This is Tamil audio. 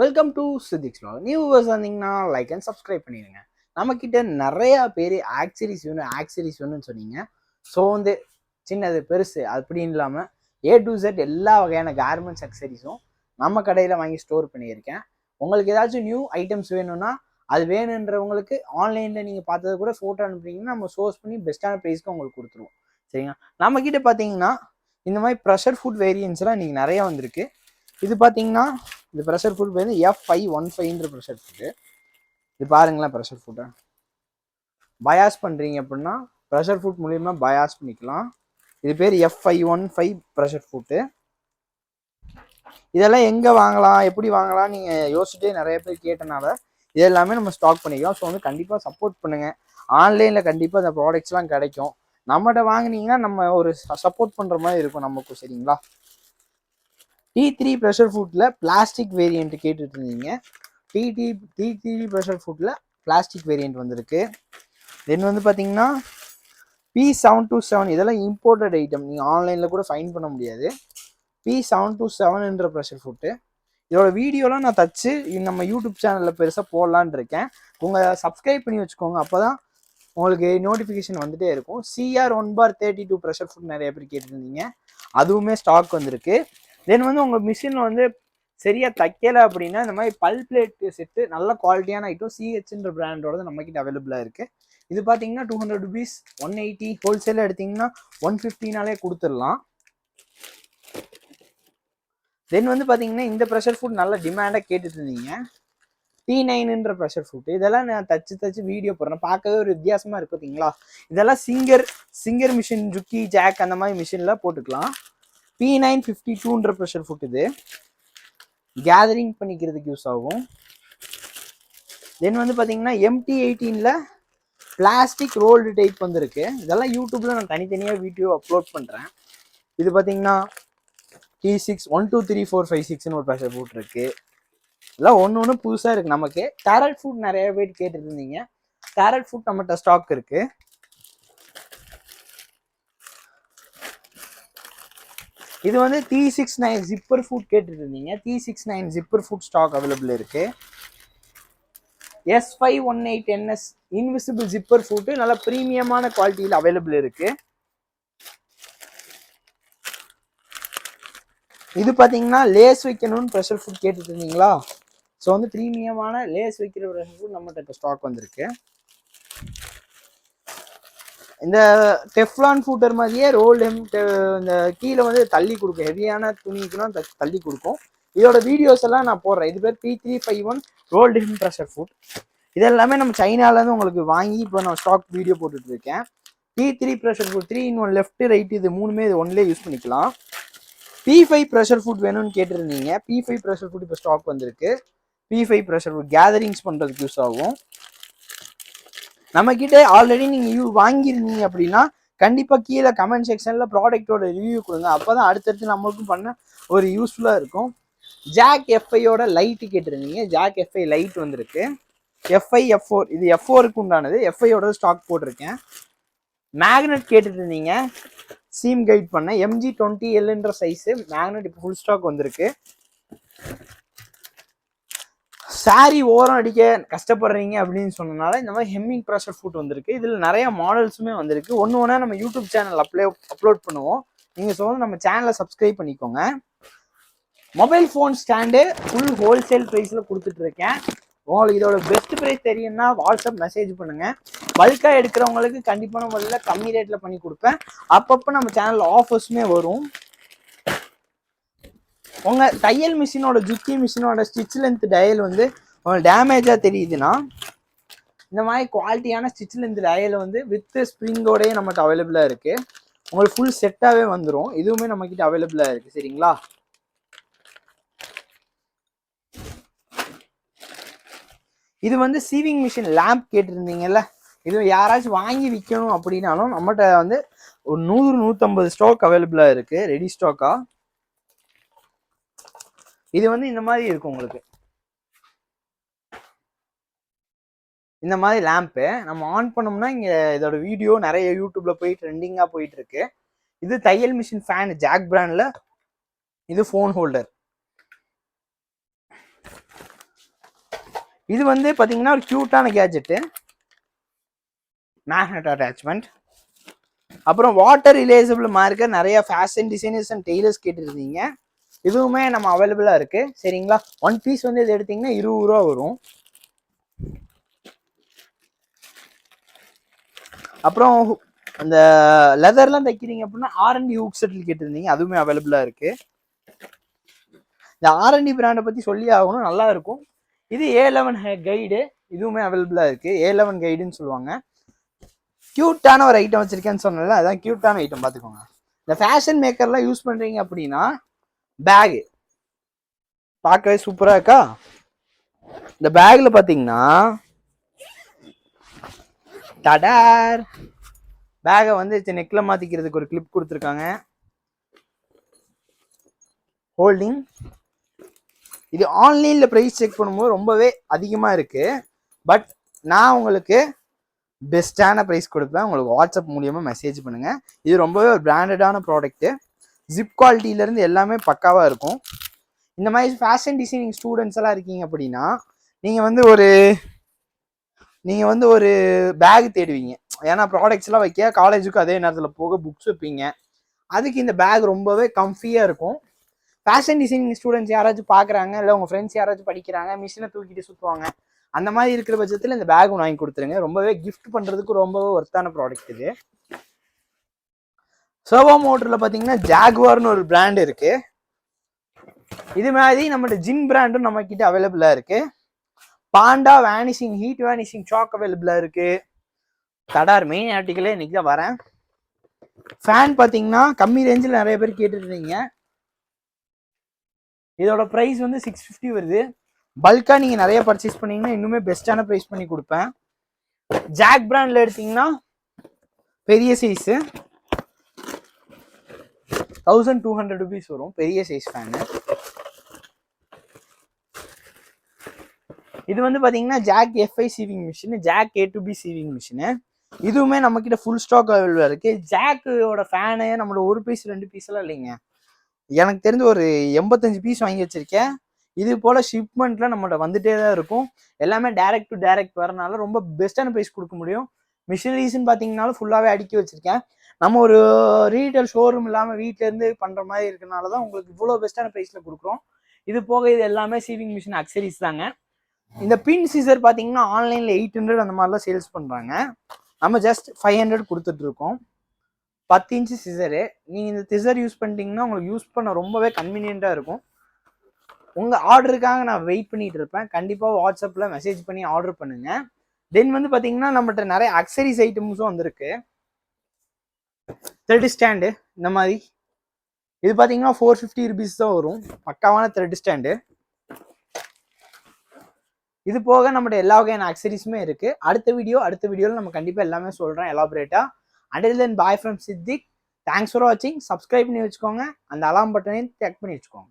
Welcome to Siddiq's vlog. New viewers வந்தீங்கன்னா லைக் அண்ட் சப்ஸ்கிரைப் பண்ணிடுங்க. நம்மக்கிட்ட நிறையா பேர் ஆக்சரிஸ் வேணும்னு சொன்னீங்க. ஸோ சின்னது பெருசு அப்படின்னு இல்லாமல் A to Z எல்லா வகையான கார்மெண்ட்ஸ் அக்சரிஸும் நம்ம கடையில் வாங்கி ஸ்டோர் பண்ணியிருக்கேன். உங்களுக்கு ஏதாச்சும் நியூ ஐட்டம்ஸ் வேணும்னா அது வேணுன்றவங்களுக்கு ஆன்லைனில் நீங்கள் பார்த்தது கூட ஃபோட்டோ அனுப்புனீங்கன்னா நம்ம சோர்ஸ் பண்ணி பெஸ்ட்டான ப்ரைஸ்க்கு உங்களுக்கு கொடுத்துருவோம். சரிங்களா? நம்மக்கிட்ட பார்த்தீங்கன்னா இந்த மாதிரி ப்ரெஷர் ஃபுட் வேரியன்ஸ்லாம் இன்றைக்கி நிறையா வந்திருக்கு. இது பார்த்தீங்கன்னா இந்த ப்ரெஷர் ஃபுட் வந்து F515 ப்ரெஷர் ஃபுட்டு. இது பாருங்களேன், ப்ரெஷர் ஃபுட்டை பயாஸ் பண்ணுறீங்க அப்படின்னா ப்ரெஷர் ஃபுட் மூலியமா பயாஸ் பண்ணிக்கலாம். இது பேர் F515 ப்ரெஷர் ஃபுட்டு. இதெல்லாம் எங்கே வாங்கலாம், எப்படி வாங்கலாம் நீங்கள் யோசிச்சுட்டே நிறைய பேர் கேட்டனால இது எல்லாமே நம்ம ஸ்டாக் பண்ணிக்கலாம். ஸோ கண்டிப்பாக சப்போர்ட் பண்ணுங்கள். ஆன்லைனில் கண்டிப்பாக இந்த ப்ராடக்ட்ஸ்லாம் கிடைக்கும். நம்மகிட்ட வாங்கினீங்கன்னா நம்ம ஒரு சப்போர்ட் பண்ணுற மாதிரி இருக்கும் நமக்கு. சரிங்களா? T3 ப்ரெஷர் ஃபுட்டில் பிளாஸ்டிக் வேரியண்ட் கேட்டுட்டு இருந்தீங்க. T3 ப்ரெஷர் ஃபுட்டில் பிளாஸ்டிக் வேரியண்ட் வந்திருக்கு. தென் பார்த்தீங்கன்னா P727 இதெல்லாம் இம்போர்ட்டட் ஐட்டம், நீங்கள் ஆன்லைனில் கூட ஃபைன் பண்ண முடியாது. P727 pressure food. இதோட வீடியோலாம் நான் தச்சு நம்ம யூடியூப் சேனலில் பெருசாக போடலான் இருக்கேன். உங்கள் சப்ஸ்கிரைப் பண்ணி வச்சுக்கோங்க, அப்போ தான் உங்களுக்கு நோட்டிஃபிகேஷன் வந்துகிட்டே இருக்கும். CR1/32 ப்ரெஷர் ஃபுட் நிறைய பேர் கேட்டுருந்தீங்க, அதுவுமே ஸ்டாக் வந்திருக்கு. தென் உங்கள் மிஷினில் சரியாக தைக்கலை அப்படின்னா இந்த மாதிரி பல் பிளேட் செட்டு நல்ல குவாலிட்டியான ஐட்டம் CHன்ற பிராண்டோட நம்மக்கிட்ட அவைலபிளாக இருக்குது. இது பார்த்தீங்கன்னா 200 rupees, 180. ஹோல்சேலில் எடுத்திங்கன்னா 150 கொடுத்துடலாம். தென் பார்த்தீங்கன்னா இந்த ப்ரெஷர் ஃபுட் நல்ல டிமாண்டாக கேட்டுட்டு இருந்தீங்க. T9 pressure food. இதெல்லாம் நான் தச்சு வீடியோ போடுறேன், பார்க்கவே ஒரு வித்தியாசமாக இருக்கு பார்த்தீங்களா. இதெல்லாம் சிங்கர் மிஷின், ஜுக்கி, ஜாக் அந்த மாதிரி மிஷினில் போட்டுக்கலாம். P952 pressure food. இது கேதரிங் பண்ணிக்கிறதுக்கு யூஸ் ஆகும். தென் பார்த்தீங்கன்னா MT18 பிளாஸ்டிக் ரோல்டு டைப் வந்திருக்கு. இதெல்லாம் யூடியூப்ல நான் தனித்தனியாக வீடியோ அப்லோட் பண்ணுறேன். இது பார்த்தீங்கன்னா T6 1 2 3 4 5 6 ஒரு ப்ரெஷர் ஃபுட் இருக்கு. இதெல்லாம் ஒன்று புதுசாக இருக்குது நமக்கு. கேரட் ஃபுட் நிறைய பேர் கேட்டுட்டு இருந்தீங்க. கேரட் ஃபுட் நம்மகிட்ட ஸ்டாக் இருக்கு. இது T69 ஜிப்பர் ஃபுட் கேட்டுட்டு இருந்தீங்க. T69 zipper food stock available இருக்கு. S518NS இன்விசிபிள் ஜிப்பர் ஃபுட் நல்ல ப்ரீமியமான குவாலிட்டியில் அவைலபிள் இருக்கு. இது பார்த்தீங்கன்னா லேஸ் வைக்கணும்னு ப்ரெஷர் ஃபுட் கேட்டுட்டு இருந்தீங்களா. ஸோ ப்ரீமியமான லேஸ் வைக்கிற ப்ரெஷர் ஃபுட் நம்மகிட்ட ஸ்டாக் வந்திருக்கு. இந்த டெஃப்லான் ஃபூட்டர் மாதிரியே ரோல் இந்த கீழே தள்ளி கொடுக்கும், ஹெவியான துணிக்குலாம் தள்ளி கொடுக்கும். இதோட வீடியோஸ் எல்லாம் நான் போடுறேன். இது பேர் P351 rolled hem pressure food. இதெல்லாமே நம்ம சைனாலேருந்து உங்களுக்கு வாங்கி இப்போ நான் ஸ்டாக் வீடியோ போட்டுட்டு இருக்கேன். T3 pressure food 3 in 1 left right, இது மூணுமே இது ஒன்லேயே யூஸ் பண்ணிக்கலாம். P5 ப்ரெஷர் ஃபுட் வேணும்னு கேட்டிருந்தீங்க. P5 ப்ரெஷர் ஃபுட் இப்போ ஸ்டாக் வந்திருக்கு. P5 ப்ரெஷர் ஃபுட் கேதரிங்ஸ் பண்ணுறதுக்கு யூஸ் ஆகும். நம்மக்கிட்ட ஆல்ரெடி நீங்கள் வாங்கியிருந்தீங்க அப்படின்னா கண்டிப்பாக கீழே கமெண்ட் செக்ஷனில் ப்ராடக்டோட ரிவ்யூ கொடுங்க. அப்போ தான் அடுத்தடுத்து நம்மளுக்கும் பண்ண ஒரு யூஸ்ஃபுல்லாக இருக்கும். ஜாக் F5யோட லைட்டு கேட்டிருந்தீங்க. ஜாக் F5 லைட் வந்திருக்கு. F5 F4 இது F4க்கு உண்டானது. F5யோட ஸ்டாக் போட்டிருக்கேன். மேக்னெட் கேட்டுட்டு இருந்தீங்க, சீம் கைட் பண்ண MG20L சைஸு மேக்னெட் இப்போ ஃபுல் ஸ்டாக் வந்திருக்கு. சாரி ஓரம் அடிக்க கஷ்டப்படுறீங்க அப்படின்னு சொன்னனால இந்த மாதிரி ஹெம்மிங் ப்ரெஷர் ஃபுட் வந்திருக்கு. இதில் நிறைய மாடல்ஸுமே வந்திருக்கு. ஒன்று நம்ம யூடியூப் சேனல் அப்லோட் பண்ணுவோம். நீங்கள் நம்ம சேனலை சப்ஸ்கிரைப் பண்ணிக்கோங்க. Mobile phone stand full wholesale ப்ரைஸில் கொடுத்துட்ருக்கேன். உங்களுக்கு இதோட பெஸ்ட் ப்ரைஸ் தெரியும்னா வாட்ஸ்அப் மெசேஜ் பண்ணுங்கள். பல்காக எடுக்கிறவங்களுக்கு கண்டிப்பான முறையில் கம்மி ரேட்டில் பண்ணி கொடுப்பேன். அப்பப்போ நம்ம சேனலில் ஆஃபர்ஸுமே வரும். உங்கள் தையல் மிஷினோட ஜுக்கி மிஷினோட ஸ்டிச் லென்த் டயல் உங்களுக்கு டேமேஜாக தெரியுதுன்னா இந்த மாதிரி குவாலிட்டியான ஸ்டிச் லென்த் டயல் வித் ஸ்ப்ரிங்கோடய நம்மகிட்ட அவைலபிளாக இருக்குது. உங்களுக்கு ஃபுல் செட்டாகவே வந்துடும். இதுவுமே நம்மக்கிட்ட அவைலபிளாக இருக்குது. சரிங்களா? இது சீவிங் மிஷின் லேம்ப் கேட்டிருந்தீங்கல்ல. இது யாராச்சும் வாங்கி விற்கணும் அப்படின்னாலும் நம்மகிட்ட ஒரு 100-150 ஸ்டாக் அவைலபிளாக இருக்குது, ரெடி ஸ்டாக்காக. இது இந்த மாதிரி இருக்கும். உங்களுக்கு இந்த மாதிரி லேம்ப்பு நம்ம ஆன் பண்ணோம்னா இங்கே இதோட வீடியோ நிறைய யூடியூப்ல போய் ட்ரெண்டிங்காக போயிட்டு இருக்கு. இது தையல் மிஷின் ஃபேன் ஜாக் பிராண்ட்ல. இது ஃபோன் ஹோல்டர். இது வந்து பார்த்தீங்கன்னா ஒரு க்யூட்டான கேஜெட்டு, மேக்னெட் அட்டாச்மெண்ட். அப்புறம் வாட்டர் ரிலேசபிள் மார்க்கர் நிறைய ஃபேஷன் டிசைனர்ஸ் அண்ட் டெய்லர்ஸ் கேட்டுருந்தீங்க. இதுவுமே நம்ம அவைலபிளாக இருக்கு. சரிங்களா, 1 பீஸ் வந்து இது எடுத்தீங்கன்னா 20 ரூபா வரும். அப்புறம் அந்த லெதர்லாம் தைக்கிறீங்க அப்படின்னா R&D ஹூக் செட்டில் கேட்டிருந்தீங்க, அதுவுமே அவைலபிளாக இருக்கு. இந்த R&D பிராண்டை பற்றி சொல்லி ஆகணும், நல்லா இருக்கும். இது A11 கைடு, இதுவுமே அவைலபிளாக இருக்கு. A11 கைடுன்னு சொல்லுவாங்க. க்யூட்டான ஒரு ஐட்டம் வச்சிருக்கேன்னு சொன்னல, அதான் க்யூட்டான ஐட்டம் பார்த்துக்கோங்க. இந்த ஃபேஷன் மேக்கர்லாம் யூஸ் பண்ணுறீங்க அப்படின்னா பேகு பார்க்கவே சூப்பராக இருக்கா. இந்த பேக்கில் பார்த்தீங்கன்னா டடார் பேகை வந்து நெக்கில் மாற்றிக்கிறதுக்கு ஒரு கிளிப் கொடுத்துருக்காங்க, ஹோல்டிங். இது ஆன்லைனில் ப்ரைஸ் செக் பண்ணும்போது ரொம்பவே அதிகமாக இருக்குது. பட் நான் உங்களுக்கு பெஸ்ட்டான ப்ரைஸ் கொடுப்பேன். உங்களுக்கு வாட்ஸ்அப் மூலியமாக மெசேஜ் பண்ணுங்கள். இது ரொம்பவே ஒரு பிராண்டடான ப்ராடக்ட்டு. ஜிப் குவாலிட்டியிலேருந்து எல்லாமே பக்காவாக இருக்கும். இந்த மாதிரி ஃபேஷன் டிசைனிங் ஸ்டூடெண்ட்ஸ் எல்லாம் இருக்கீங்க அப்படின்னா நீங்கள் வந்து ஒரு பேக் தேடுவீங்க. ஏன்னா ப்ராடக்ட்ஸ்லாம் வைக்க காலேஜுக்கு அதே நேரத்தில் போக புக்ஸ் வைப்பீங்க. அதுக்கு இந்த பேக் ரொம்பவே கம்ஃபியாக இருக்கும். ஃபேஷன் டிசைனிங் ஸ்டூடெண்ட்ஸ் யாராச்சும் பார்க்குறாங்க, இல்லை உங்கள் ஃப்ரெண்ட்ஸ் யாராச்சும் படிக்கிறாங்க, மிஷினை தூக்கிட்டு சுற்றுவாங்க, அந்த மாதிரி இருக்கிற பட்சத்தில் இந்த பேக் ஒன்று வாங்கி கொடுத்துருங்க. ரொம்பவே கிஃப்ட் பண்ணுறதுக்கு ரொம்பவே ஒர்த்தான ப்ராடக்ட் இது. சர்வோ மோட்டரில் பார்த்தீங்கன்னா ஜாகுவார்னு ஒரு பிராண்ட் இருக்கு. இது மாதிரி நம்மளோட ஜின் பிராண்டும் நம்ம கிட்ட அவைலபிளாக இருக்கு. Panda vanishing heat vanishing chalk அவைலபிளாக இருக்கு. தடார் மெயின் ஆர்டிக்கலே இன்னைக்கு தான் வரேன். ஃபேன் பார்த்தீங்கன்னா கம்மி ரேஞ்சில் நிறைய பேர் கேட்டுருந்தீங்க. இதோட ப்ரைஸ் வந்து 650 வருது. பல்காக நீங்கள் நிறைய பர்ச்சேஸ் பண்ணீங்கன்னா இன்னுமே பெஸ்ட்டான ப்ரைஸ் பண்ணி கொடுப்பேன். ஜாக் பிராண்டில் எடுத்தீங்கன்னா பெரிய சைஸு 1200 rupees வரும், பெரிய சைஸ் ஃபேனு. இது வந்து பார்த்தீங்கன்னா Jack FI sewing machine, Jack A2B sewing machine. இதுவுமே நம்ம கிட்ட ஃபுல் ஸ்டாக் அவைலபிளாக இருக்கு. ஜாக்கோட ஃபேனு நம்மளோட 1 பீஸ் 2 பீஸ் எல்லாம் இல்லைங்க, எனக்கு தெரிஞ்சு ஒரு 85 பீஸ் வாங்கி வச்சிருக்கேன். இது போல ஷிப்மெண்ட்ல நம்மகிட்ட வந்துட்டே தான் இருக்கும். எல்லாமே டைரக்ட் டு டைரக்ட் வரனால ரொம்ப பெஸ்ட்டான ப்ரைஸ் கொடுக்க முடியும். மிஷினரிஸ்ன்னு பார்த்தீங்கன்னாலும் ஃபுல்லாகவே அடுக்கி வச்சிருக்கேன். நம்ம ஒரு ரீட்டைல் ஷோரூம் இல்லாமல் வீட்டிலேருந்து பண்ணுற மாதிரி இருக்கனால தான் உங்களுக்கு இவ்வளோ பெஸ்ட்டான ப்ரைஸில் கொடுக்குறோம். இது போக இது எல்லாமே சீவிங் மிஷின் அக்சரிஸ் தாங்க. இந்த பின் சீசர் பார்த்தீங்கன்னா ஆன்லைனில் 800 அந்த மாதிரிலாம் சேல்ஸ் பண்ணுறாங்க. நம்ம ஜஸ்ட் 500 கொடுத்துட்டு இருக்கோம். 10 இன்ச்சு சிசரு. நீங்கள் இந்த சிசர் யூஸ் பண்ணிட்டீங்கன்னா உங்களுக்கு யூஸ் பண்ண ரொம்பவே கன்வீனியண்ட்டாக இருக்கும். உங்கள் ஆர்டருக்காக நான் வெயிட் பண்ணிட்டு இருப்பேன். கண்டிப்பாக வாட்ஸ்அப்பில் மெசேஜ் பண்ணி ஆர்டர் பண்ணுங்க. தென் வந்து பார்த்தீங்கன்னா நம்மகிட்ட நிறைய அக்சரிஸ் ஐட்டம்ஸும் வந்திருக்கு. த்ரெட் ஸ்டாண்டு இந்த மாதிரி இது பார்த்தீங்கன்னா 450 rupees தான் வரும். பக்காவான த்ரெட் ஸ்டாண்டு. இது போக நம்மகிட்ட எல்லா வகையான அக்சரிஸுமே இருக்கு. அடுத்த வீடியோவில் நம்ம கண்டிப்பாக எல்லாமே சொல்கிறேன் எலாபரேட்டா. Until then, bye from Siddiq. Thanks for watching. Subscribe பண்ணி வச்சுக்கோங்க. அந்த அலாம் பட்டனையும் கிளிக் பண்ணி வச்சுக்கோங்க.